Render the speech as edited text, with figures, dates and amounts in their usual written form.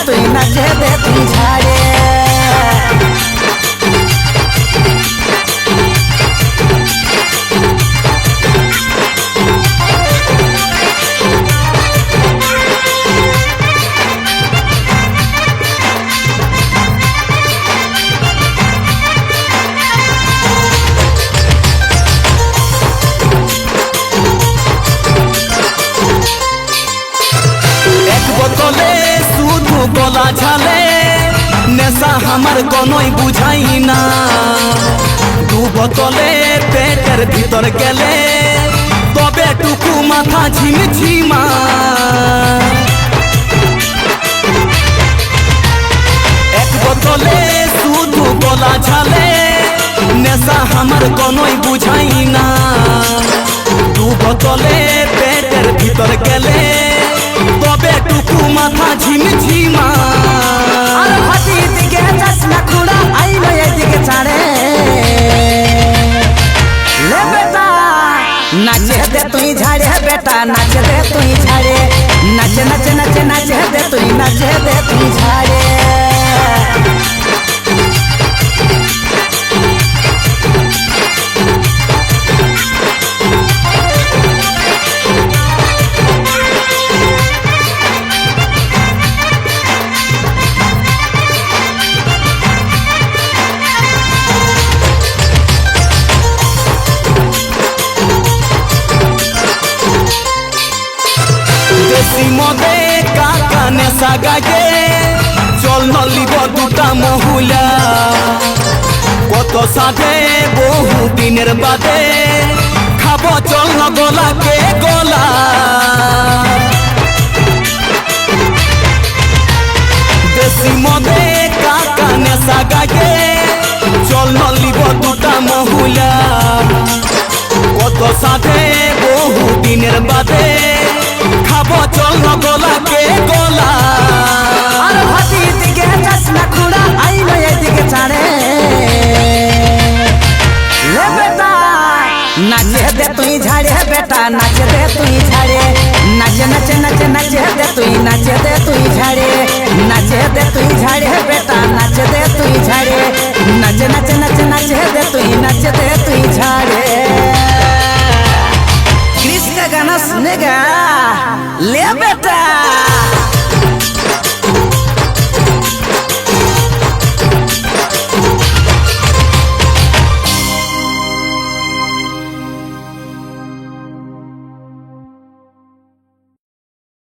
তুই নাচে দে তুই ঝাড়ে गला झाले नेशा हमार कोनोई बुझाई ना दू बोतले पेटर भीतर गेले तबे टुकु माथा झिमझिमा एक बोतले शुद्ध गला झाले नेशा हमार कोनोई बुझाई ना दू बोतले पेटर भीतर गेले तबे टुकु माथा झिमझिमा আর ভাতি দিকে যাস না খুড়া আইলো এদিকে ছাড়ে লে বেটা নাচে দে তুই ঝাড়ে বেটা নাচে দে তুই ঝাড়ে নাচে নাচে নাচে নাচে দে তুই নাচে দে তুই ঝাড়ে মদে কাকা নেশা গায়ে চল নলিব দুটা মহুলা কত সাথে বহু দিনের বাদে খাব চল ন গলাকে গলা দেশি মদে কাকা নেশা গায়ে চল নলিব দুটা মহুলা কত সাথে বহু দিনের বাদে খাবো চল ন